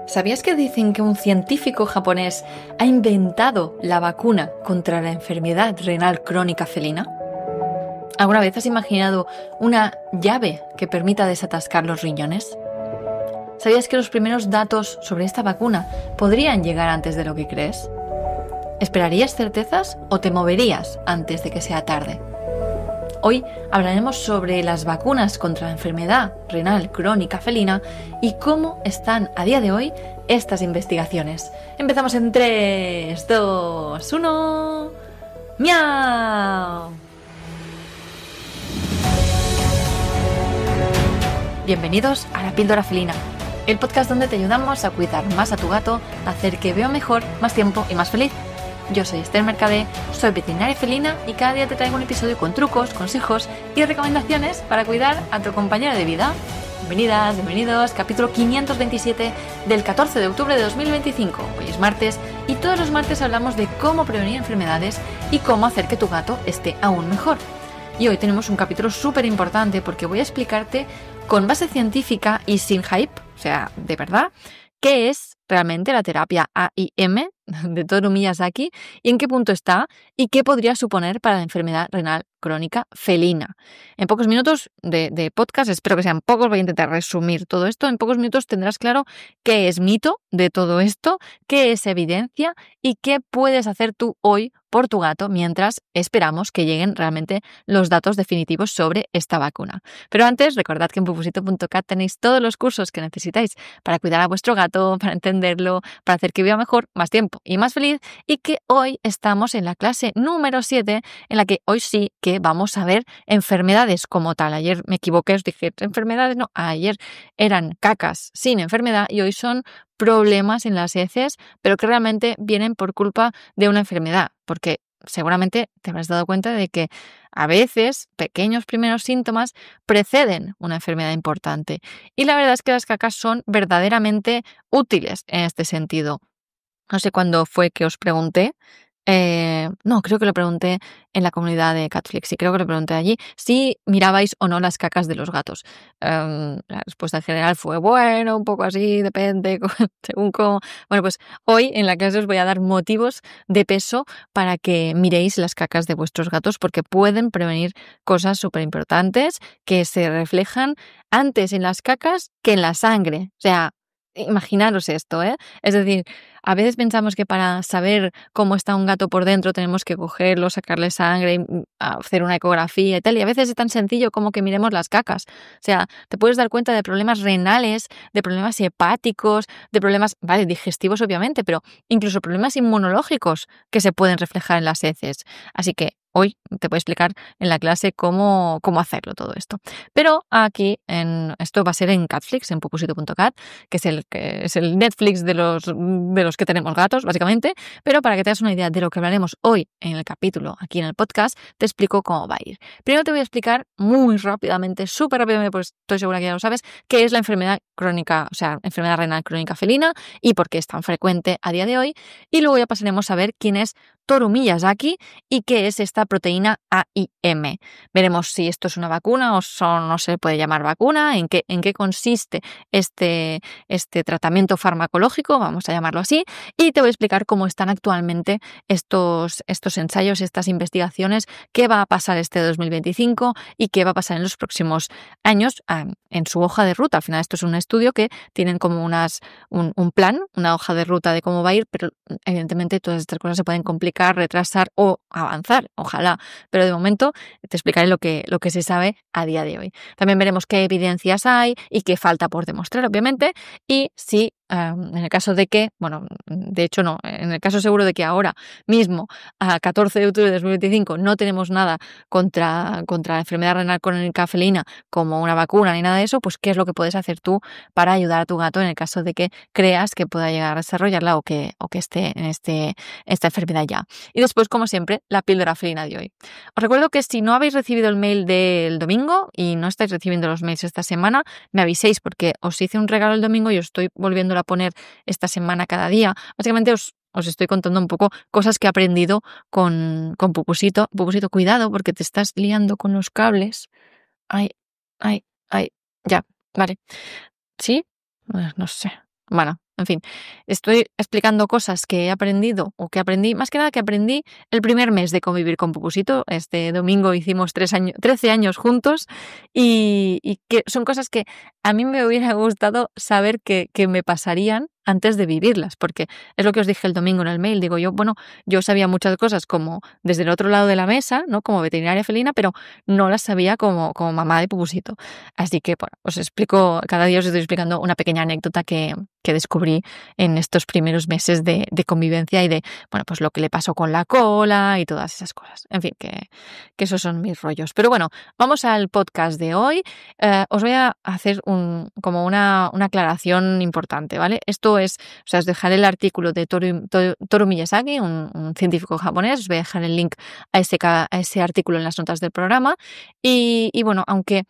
¿Sabías que dicen que un científico japonés ha inventado la vacuna contra la enfermedad renal crónica felina? ¿Alguna vez has imaginado una llave que permita desatascar los riñones? ¿Sabías que los primeros datos sobre esta vacuna podrían llegar antes de lo que crees? ¿Esperarías certezas o te moverías antes de que sea tarde? Hoy hablaremos sobre las vacunas contra la enfermedad renal crónica felina y cómo están a día de hoy estas investigaciones. Empezamos en 3, 2, 1... ¡Miau! Bienvenidos a La Píldora Felina, el podcast donde te ayudamos a cuidar más a tu gato, a hacer que viva mejor, más tiempo y más feliz. Yo soy Esther Mercadé, soy veterinaria felina y cada día te traigo un episodio con trucos, consejos y recomendaciones para cuidar a tu compañero de vida. Bienvenidas, bienvenidos, capítulo 527 del 14 de octubre de 2025. Hoy es martes y todos los martes hablamos de cómo prevenir enfermedades y cómo hacer que tu gato esté aún mejor. Y hoy tenemos un capítulo súper importante porque voy a explicarte con base científica y sin hype, o sea, de verdad, qué es realmente la terapia AIM de Toru Miyazaki y en qué punto está y qué podría suponer para la enfermedad renal crónica felina. En pocos minutos de podcast, espero que sean pocos, voy a intentar resumir todo esto. En pocos minutos tendrás claro qué es mito de todo esto, qué es evidencia y qué puedes hacer tú hoy por tu gato mientras esperamos que lleguen realmente los datos definitivos sobre esta vacuna. Pero antes, recordad que en pupusito.cat tenéis todos los cursos que necesitáis para cuidar a vuestro gato, para entenderlo, para hacer que viva mejor, más tiempo y más feliz, y que hoy estamos en la clase número 7, en la que hoy sí que vamos a ver enfermedades como tal. Ayer me equivoqué, os dije enfermedades, no, ayer eran cacas sin enfermedad y hoy son problemas en las heces, pero que realmente vienen por culpa de una enfermedad, porque seguramente te habrás dado cuenta de que a veces pequeños primeros síntomas preceden una enfermedad importante. Y la verdad es que las cacas son verdaderamente útiles en este sentido. No sé cuándo fue que os pregunté. No, creo que lo pregunté en la comunidad de Catflix y creo que lo pregunté allí si mirabais o no las cacas de los gatos. La respuesta en general fue bueno, un poco así, depende, según cómo. Bueno, pues hoy en la clase os voy a dar motivos de peso para que miréis las cacas de vuestros gatos porque pueden prevenir cosas súper importantes que se reflejan antes en las cacas que en la sangre. O sea, imaginaros esto, ¿eh? Es decir, a veces pensamos que para saber cómo está un gato por dentro tenemos que cogerlo, sacarle sangre, hacer una ecografía y tal, y a veces es tan sencillo como que miremos las cacas. O sea, te puedes dar cuenta de problemas renales, de problemas hepáticos, de problemas, vale, digestivos obviamente, pero incluso problemas inmunológicos que se pueden reflejar en las heces. Así que hoy te voy a explicar en la clase cómo hacerlo todo esto. Pero aquí, esto va a ser en Catflix, en pupusito.cat, que es el Netflix de los que tenemos gatos, básicamente. Pero para que te hagas una idea de lo que hablaremos hoy en el capítulo, aquí en el podcast, te explico cómo va a ir. Primero te voy a explicar muy rápidamente, súper rápidamente, porque estoy segura que ya lo sabes, qué es la enfermedad crónica, o sea, enfermedad renal crónica felina y por qué es tan frecuente a día de hoy. Y luego ya pasaremos a ver quién es Toru Miyazaki y qué es esta proteína AIM. Veremos si esto es una vacuna o no se puede llamar vacuna, en qué consiste este tratamiento farmacológico, vamos a llamarlo así, y te voy a explicar cómo están actualmente estos ensayos, estas investigaciones, qué va a pasar este 2025 y qué va a pasar en los próximos años en su hoja de ruta. Al final esto es un estudio que tienen como un plan, una hoja de ruta de cómo va a ir, pero evidentemente todas estas cosas se pueden complicar, retrasar o avanzar, ojalá, pero de momento te explicaré lo que se sabe a día de hoy. También veremos qué evidencias hay y qué falta por demostrar, obviamente, y si en el caso de que, bueno, de hecho no, en el caso seguro de que ahora mismo, a 14 de octubre de 2025, no tenemos nada contra la enfermedad renal crónica felina como una vacuna ni nada de eso, pues qué es lo que puedes hacer tú para ayudar a tu gato en el caso de que creas que pueda llegar a desarrollarla o que esté en esta enfermedad ya. Y después, como siempre, la píldora felina de hoy. Os recuerdo que si no habéis recibido el mail del domingo y no estáis recibiendo los mails esta semana, me aviséis porque os hice un regalo el domingo y os estoy volviendo a poner esta semana cada día. Básicamente os estoy contando un poco cosas que he aprendido con Pupusito. Pupusito, cuidado porque te estás liando con los cables. Ay, ya, vale. ¿Sí? No sé. Bueno, En fin, estoy explicando cosas que he aprendido o que aprendí, más que nada que aprendí el primer mes de convivir con Pupusito. Este domingo hicimos 13 años juntos y que son cosas que a mí me hubiera gustado saber que me pasarían antes de vivirlas, porque es lo que os dije el domingo en el mail. Digo yo sabía muchas cosas como desde el otro lado de la mesa, ¿no? Como veterinaria felina, pero no las sabía como mamá de Pupusito. Así que, bueno, os explico, cada día os estoy explicando una pequeña anécdota que descubrí en estos primeros meses de convivencia y de, bueno, pues lo que le pasó con la cola y todas esas cosas. En fin, que esos son mis rollos. Pero bueno, vamos al podcast de hoy. Os voy a hacer como una aclaración importante, ¿vale? Esto es, o sea, os dejaré el artículo de Toru Miyazaki, un científico japonés. Os voy a dejar el link a ese artículo en las notas del programa. Y bueno, aunque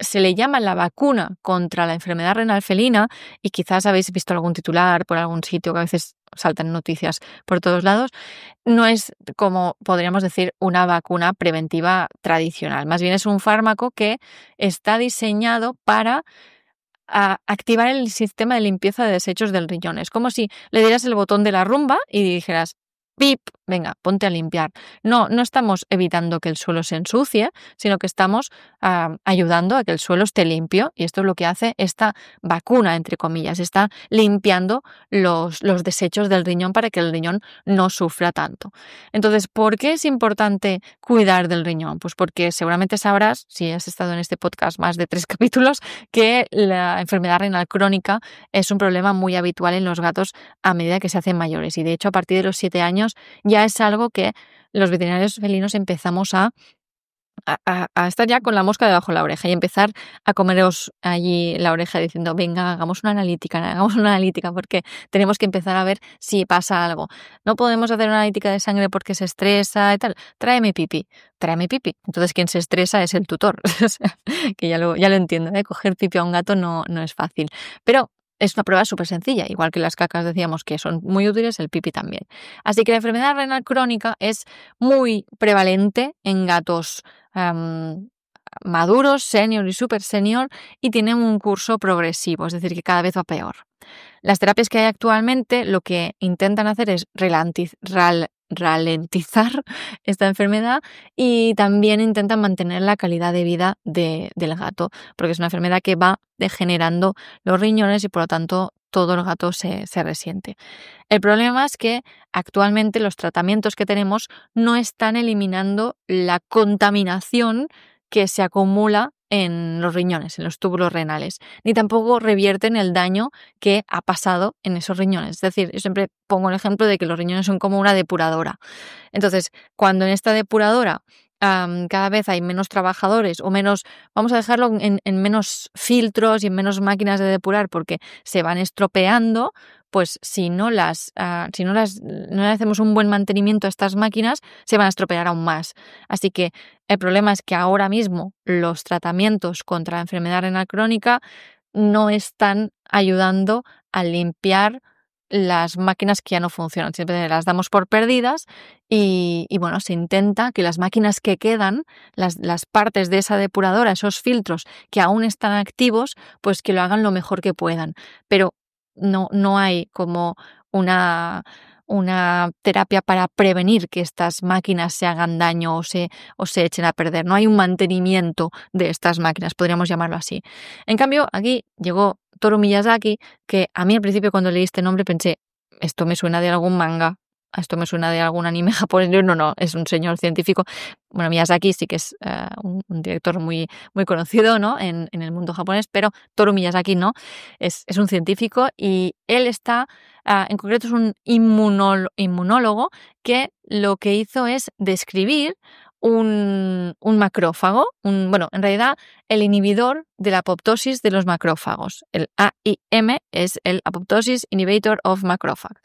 se le llama la vacuna contra la enfermedad renal felina, y quizás habéis visto algún titular por algún sitio que a veces saltan noticias por todos lados, no es, como podríamos decir, una vacuna preventiva tradicional. Más bien es un fármaco que está diseñado para activar el sistema de limpieza de desechos del riñón. Es como si le dieras el botón de la rumba y dijeras: ¡pip! Venga, ponte a limpiar. No estamos evitando que el suelo se ensucie, sino que estamos ayudando a que el suelo esté limpio, y esto es lo que hace esta vacuna, entre comillas. Está limpiando los desechos del riñón para que el riñón no sufra tanto. Entonces, ¿por qué es importante cuidar del riñón? Pues porque seguramente sabrás, si has estado en este podcast más de 3 capítulos, que la enfermedad renal crónica es un problema muy habitual en los gatos a medida que se hacen mayores, y de hecho a partir de los 7 años ya es algo que los veterinarios felinos empezamos a estar ya con la mosca debajo de la oreja y empezar a comeros allí la oreja diciendo: venga, hagamos una analítica, porque tenemos que empezar a ver si pasa algo. No podemos hacer una analítica de sangre porque se estresa y tal. Tráeme pipí. Entonces quien se estresa es el tutor. O sea, que ya lo entiendo, ¿eh? Coger pipí a un gato no es fácil. Pero es una prueba súper sencilla, igual que las cacas decíamos que son muy útiles, el pipí también. Así que la enfermedad renal crónica es muy prevalente en gatos maduros, senior y super senior, y tienen un curso progresivo, es decir, que cada vez va peor. Las terapias que hay actualmente lo que intentan hacer es ralentizar esta enfermedad, y también intentan mantener la calidad de vida del gato, porque es una enfermedad que va degenerando los riñones y por lo tanto todo el gato se resiente. El problema es que actualmente los tratamientos que tenemos no están eliminando la contaminación que se acumula en los riñones, en los túbulos renales, ni tampoco revierten el daño que ha pasado en esos riñones. Es decir, yo siempre pongo el ejemplo de que los riñones son como una depuradora. Entonces, cuando en esta depuradora cada vez hay menos trabajadores, o menos, vamos a dejarlo en menos filtros y en menos máquinas de depurar porque se van estropeando, pues si no le hacemos un buen mantenimiento a estas máquinas, se van a estropear aún más. Así que el problema es que ahora mismo los tratamientos contra la enfermedad renal crónica no están ayudando a limpiar las máquinas que ya no funcionan. Siempre las damos por perdidas y bueno, se intenta que las máquinas que quedan, las partes de esa depuradora, esos filtros que aún están activos, pues que lo hagan lo mejor que puedan. Pero no hay como una terapia para prevenir que estas máquinas se hagan daño o se echen a perder. No hay un mantenimiento de estas máquinas, podríamos llamarlo así. En cambio, aquí llegó Toru Miyazaki, que a mí al principio cuando leí este nombre pensé: esto me suena de algún manga, esto me suena de algún anime japonés. No, es un señor científico. Bueno, Miyazaki sí que es un director muy, muy conocido, ¿no? en el mundo japonés, pero Toru Miyazaki no, es un científico, y él está, en concreto es un inmunólogo que lo que hizo es describir un macrófago, en realidad el inhibidor de la apoptosis de los macrófagos. El AIM es el Apoptosis Inhibitor of Macrophage.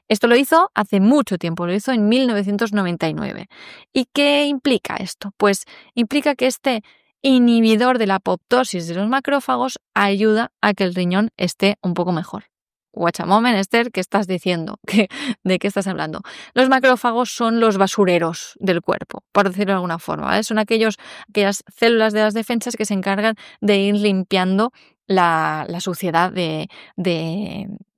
Esto lo hizo hace mucho tiempo, lo hizo en 1999. ¿Y qué implica esto? Pues implica que este inhibidor de la apoptosis de los macrófagos ayuda a que el riñón esté un poco mejor. Watch a moment, Esther, ¿qué estás diciendo? ¿De qué estás hablando? Los macrófagos son los basureros del cuerpo, por decirlo de alguna forma, ¿vale? Son aquellas células de las defensas que se encargan de ir limpiando la suciedad de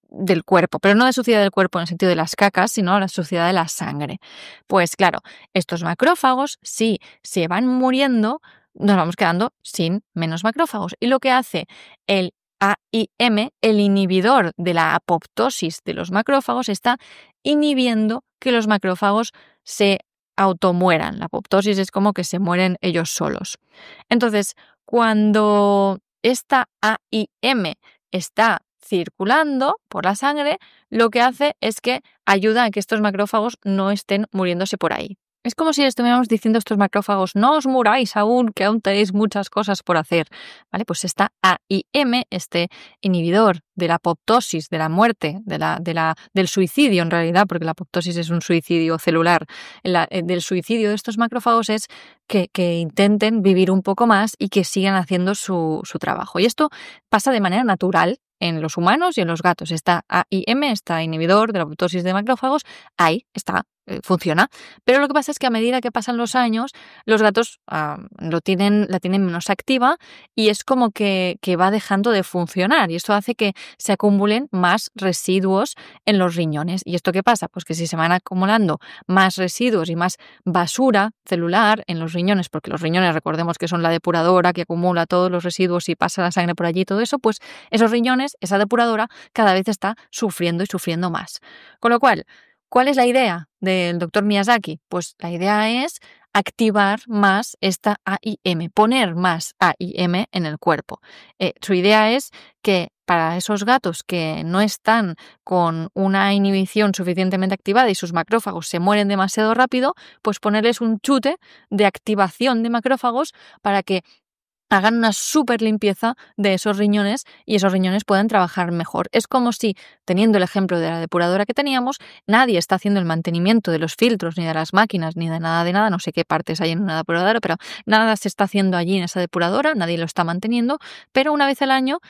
del cuerpo, pero no de suciedad del cuerpo en el sentido de las cacas, sino la suciedad de la sangre. Pues claro, estos macrófagos, si se van muriendo, nos vamos quedando sin menos macrófagos. Y lo que hace el AIM, el inhibidor de la apoptosis de los macrófagos, está inhibiendo que los macrófagos se automueran. La apoptosis es como que se mueren ellos solos. Entonces, cuando esta AIM está circulando por la sangre, lo que hace es que ayuda a que estos macrófagos no estén muriéndose por ahí. Es como si le estuviéramos diciendo a estos macrófagos, no os muráis aún, que aún tenéis muchas cosas por hacer. ¿Vale? Pues esta AIM, este inhibidor de la apoptosis, de la muerte, del suicidio en realidad, porque la apoptosis es un suicidio celular, del suicidio de estos macrófagos es que intenten vivir un poco más y que sigan haciendo su trabajo. Y esto pasa de manera natural en los humanos y en los gatos. Esta AIM, este inhibidor de la apoptosis de macrófagos, ahí está, funciona. Pero lo que pasa es que a medida que pasan los años, los gatos la tienen menos activa y es como que va dejando de funcionar. Y esto hace que se acumulen más residuos en los riñones. ¿Y esto qué pasa? Pues que si se van acumulando más residuos y más basura celular en los riñones, porque los riñones, recordemos que son la depuradora que acumula todos los residuos y pasa la sangre por allí y todo eso, pues esos riñones, esa depuradora, cada vez está sufriendo y sufriendo más. Con lo cual, ¿cuál es la idea del doctor Miyazaki? Pues la idea es activar más esta AIM, poner más AIM en el cuerpo. Su idea es que para esos gatos que no están con una inhibición suficientemente activada y sus macrófagos se mueren demasiado rápido, pues ponerles un chute de activación de macrófagos para que hagan una súper limpieza de esos riñones y esos riñones puedan trabajar mejor. Es como si, teniendo el ejemplo de la depuradora que teníamos, nadie está haciendo el mantenimiento de los filtros, ni de las máquinas, ni de nada, no sé qué partes hay en una depuradora, pero nada se está haciendo allí en esa depuradora, nadie lo está manteniendo, pero una vez al año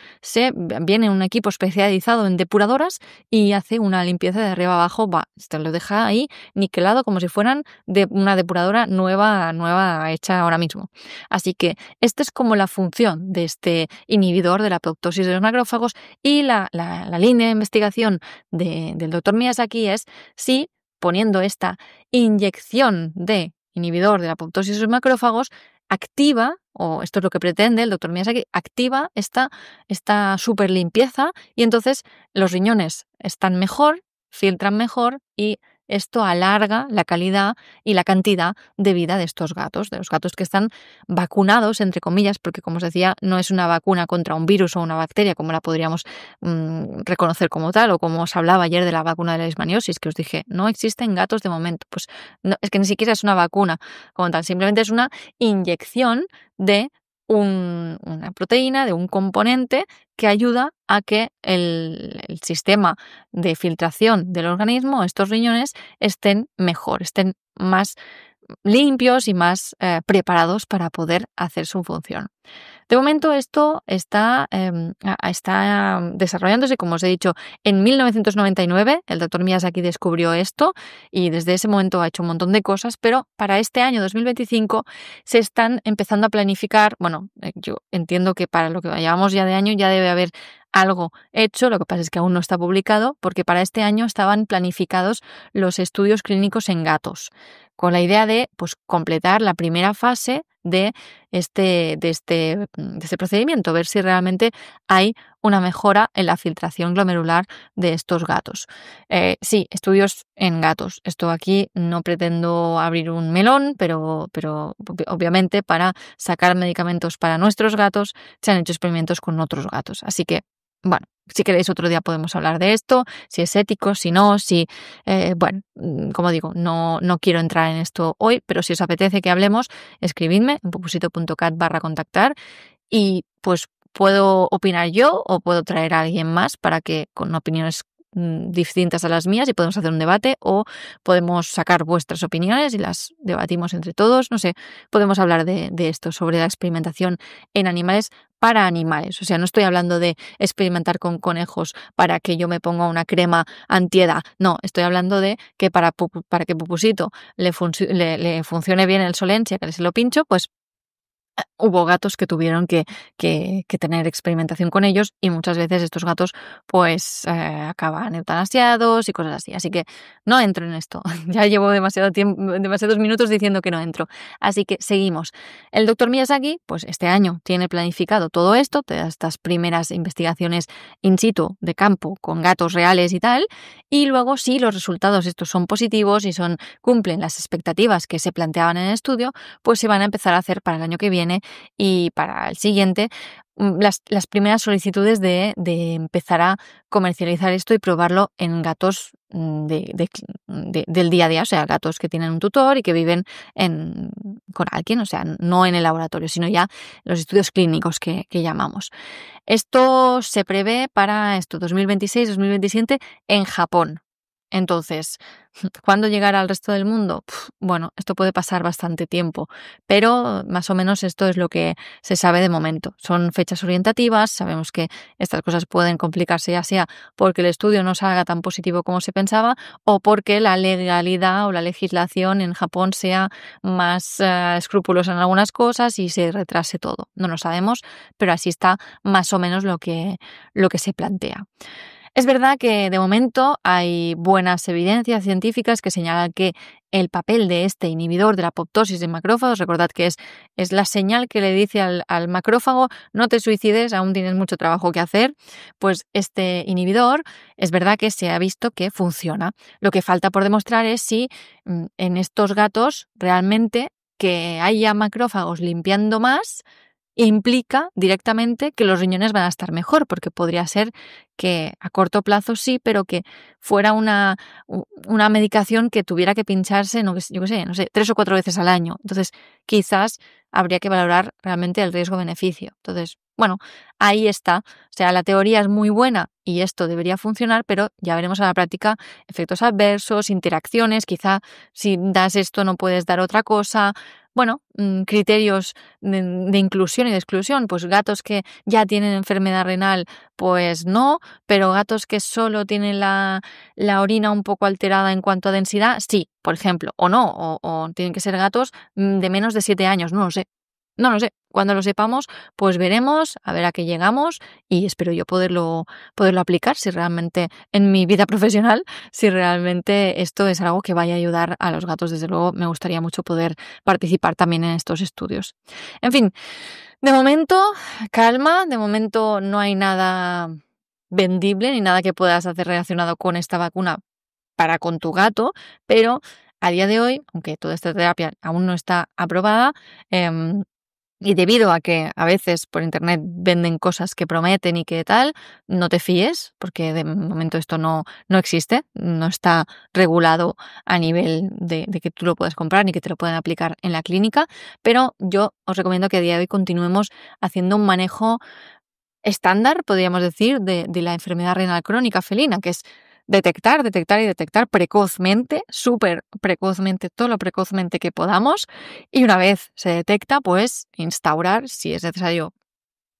viene un equipo especializado en depuradoras y hace una limpieza de arriba abajo, se lo deja ahí niquelado como si fueran de una depuradora nueva hecha ahora mismo. Así que este es como la función de este inhibidor de la apoptosis de los macrófagos y la línea de investigación del doctor Miyazaki es si poniendo esta inyección de inhibidor de la apoptosis de los macrófagos activa, o esto es lo que pretende el doctor Miyazaki, activa esta super limpieza y entonces los riñones están mejor, filtran mejor y esto alarga la calidad y la cantidad de vida de estos gatos, de los gatos que están vacunados, entre comillas, porque como os decía, no es una vacuna contra un virus o una bacteria como la podríamos reconocer como tal, o como os hablaba ayer de la vacuna de la leishmaniosis, que os dije, no existen gatos de momento. Pues no, es que ni siquiera es una vacuna como tal, simplemente es una inyección de una proteína, de un componente que ayuda a que el sistema de filtración del organismo, estos riñones, estén mejor, estén más limpios y más preparados para poder hacer su función. De momento esto está desarrollándose, como os he dicho, en 1999 el doctor Miyazaki descubrió esto y desde ese momento ha hecho un montón de cosas, pero para este año 2025 se están empezando a planificar, yo entiendo que para lo que llevamos ya de año ya debe haber algo hecho, lo que pasa es que aún no está publicado, porque para este año estaban planificados los estudios clínicos en gatos, con la idea de completar la primera fase de este procedimiento, ver si realmente hay una mejora en la filtración glomerular de estos gatos. Sí, estudios en gatos. Esto aquí no pretendo abrir un melón, pero obviamente para sacar medicamentos para nuestros gatos se han hecho experimentos con otros gatos. Así que, bueno, si queréis otro día podemos hablar de esto, si es ético, si no, como digo, no quiero entrar en esto hoy, pero si os apetece que hablemos, escribidme en pupusito.cat/contactar y pues puedo opinar yo o puedo traer a alguien más para que con opiniones distintas a las mías y podemos hacer un debate o podemos sacar vuestras opiniones y las debatimos entre todos, no sé, podemos hablar de esto, sobre la experimentación en animales para animales. O sea, no estoy hablando de experimentar con conejos para que yo me ponga una crema antiedad. No, estoy hablando de que para que Pupusito le funcione bien el Solensia, que se lo pincho, pues hubo gatos que tuvieron que tener experimentación con ellos y muchas veces estos gatos pues acaban eutanasiados y cosas así. Así que no entro en esto. Ya llevo demasiados minutos diciendo que no entro. Así que seguimos. El doctor Miyazaki pues este año tiene planificado todo esto, todas estas primeras investigaciones in situ de campo con gatos reales y tal, y luego si los resultados estos son positivos y cumplen las expectativas que se planteaban en el estudio, pues se van a empezar a hacer para el año que viene y para el siguiente las primeras solicitudes de empezar a comercializar esto y probarlo en gatos del día a día, o sea, gatos que tienen un tutor y que viven con alguien, o sea, no en el laboratorio, sino ya los estudios clínicos que llamamos. Esto se prevé para 2026-2027 en Japón. Entonces, ¿cuándo llegará al resto del mundo? Bueno, esto puede pasar bastante tiempo, pero más o menos esto es lo que se sabe de momento. Son fechas orientativas, sabemos que estas cosas pueden complicarse ya sea porque el estudio no salga tan positivo como se pensaba o porque la legalidad o la legislación en Japón sea más escrupulosa en algunas cosas y se retrase todo. No lo sabemos, pero así está más o menos lo que se plantea. Es verdad que de momento hay buenas evidencias científicas que señalan que el papel de este inhibidor de la apoptosis de macrófagos, recordad que es la señal que le dice al macrófago no te suicides, aún tienes mucho trabajo que hacer, pues este inhibidor es verdad que se ha visto que funciona. Lo que falta por demostrar es si en estos gatos realmente que haya macrófagos limpiando más implica directamente que los riñones van a estar mejor, porque podría ser que a corto plazo sí, pero que fuera una medicación que tuviera que pincharse, no sé, 3 o 4 veces al año. Entonces, quizás habría que valorar realmente el riesgo-beneficio. Entonces, bueno, ahí está. O sea, la teoría es muy buena y esto debería funcionar, pero ya veremos a la práctica efectos adversos, interacciones, quizá si das esto no puedes dar otra cosa. Bueno, criterios de inclusión y de exclusión, pues gatos que ya tienen enfermedad renal, pues no, pero gatos que solo tienen la orina un poco alterada en cuanto a densidad, sí, por ejemplo, o no, o tienen que ser gatos de menos de 7 años, no lo sé. Cuando lo sepamos, pues veremos a ver a qué llegamos y espero yo poderlo aplicar si realmente en mi vida profesional, si realmente esto es algo que vaya a ayudar a los gatos. Desde luego me gustaría mucho poder participar también en estos estudios. En fin, de momento, calma, de momento no hay nada vendible ni nada que puedas hacer relacionado con esta vacuna para con tu gato, pero a día de hoy, aunque toda esta terapia aún no está aprobada, y debido a que a veces por internet venden cosas que prometen y que tal, no te fíes, porque de momento esto no existe, no está regulado a nivel de que tú lo puedas comprar ni que te lo puedan aplicar en la clínica, pero yo os recomiendo que a día de hoy continuemos haciendo un manejo estándar, podríamos decir, de la enfermedad renal crónica felina, que es detectar y detectar precozmente, súper precozmente, todo lo precozmente que podamos, y una vez se detecta, pues instaurar, si es necesario,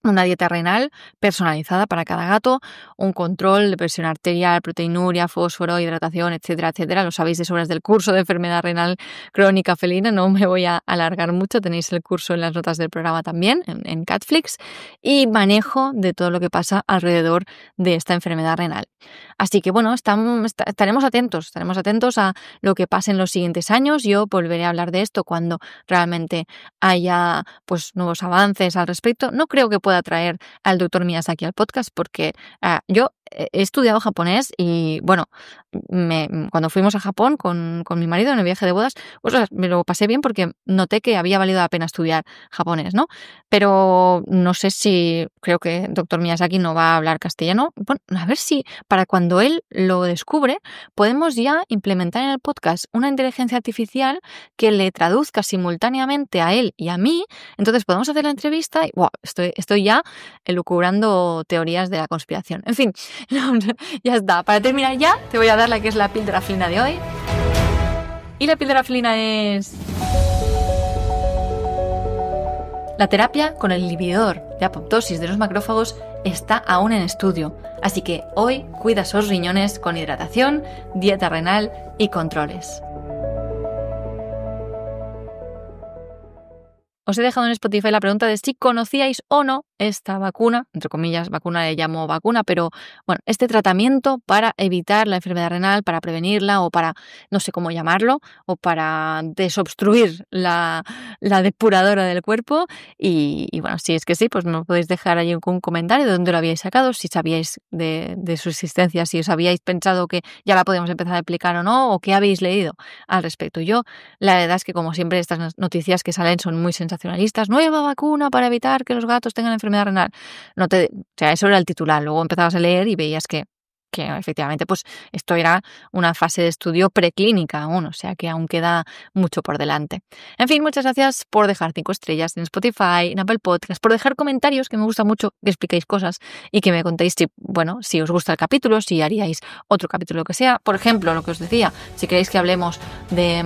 una dieta renal personalizada para cada gato, un control de presión arterial, proteinuria, fósforo, hidratación, etcétera, etcétera. Lo sabéis de sobras del curso de enfermedad renal crónica felina, no me voy a alargar mucho, tenéis el curso en las notas del programa también, en Catflix, y manejo de todo lo que pasa alrededor de esta enfermedad renal. Así que bueno, estaremos atentos a lo que pase en los siguientes años. Yo volveré a hablar de esto cuando realmente haya pues nuevos avances al respecto. No creo que pueda traer al doctor Miyazaki al podcast porque yo he estudiado japonés y bueno, cuando fuimos a Japón con mi marido en el viaje de bodas, pues me lo pasé bien porque noté que había valido la pena estudiar japonés, ¿no? Pero no sé si creo que el doctor Miyazaki no va a hablar castellano. Bueno, a ver si para cuando él lo descubre podemos ya implementar en el podcast una inteligencia artificial que le traduzca simultáneamente a él y a mí. Entonces podemos hacer la entrevista y wow, estoy ya elucubrando teorías de la conspiración. En fin, ya está. Para terminar ya, te voy a dar la que es la píldora felina de hoy. Y la píldora felina es la terapia con el inhibidor de apoptosis de los macrófagos está aún en estudio, así que hoy cuida esos riñones con hidratación, dieta renal y controles. os he dejado en Spotify la pregunta de si conocíais o no esta vacuna, entre comillas, vacuna le llamo vacuna, pero bueno, este tratamiento para evitar la enfermedad renal, para prevenirla o para, no sé cómo llamarlo, o para desobstruir la depuradora del cuerpo. Y bueno, si es que sí, pues me podéis dejar ahí un comentario de dónde lo habíais sacado, si sabíais de su existencia, si os habíais pensado que ya la podemos empezar a aplicar o no, o qué habéis leído al respecto. Yo, la verdad es que como siempre estas noticias que salen son muy sensacionalistas. Nueva vacuna para evitar que los gatos tengan enfermedad renal. O sea, eso era el titular. Luego empezabas a leer y veías que efectivamente pues esto era una fase de estudio preclínica aún, o sea que aún queda mucho por delante. En fin, muchas gracias por dejar 5 estrellas en Spotify, en Apple Podcast, por dejar comentarios, que me gusta mucho que expliquéis cosas y que me contéis si os gusta el capítulo, si haríais otro capítulo que sea. Por ejemplo, lo que os decía, si queréis que hablemos de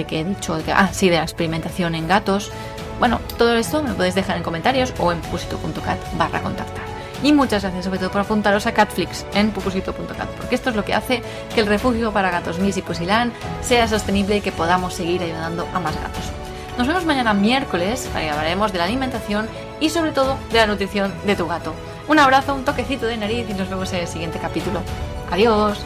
que he dicho, de la experimentación en gatos. Bueno, todo esto me lo podéis dejar en comentarios o en pupusito.cat/contactar. Y muchas gracias sobre todo por apuntaros a Catflix en pupusito.cat, porque esto es lo que hace que el refugio para gatos Miss y Pusilán sea sostenible y que podamos seguir ayudando a más gatos. Nos vemos mañana miércoles, para que hablaremos de la alimentación y sobre todo de la nutrición de tu gato. Un abrazo, un toquecito de nariz y nos vemos en el siguiente capítulo. ¡Adiós!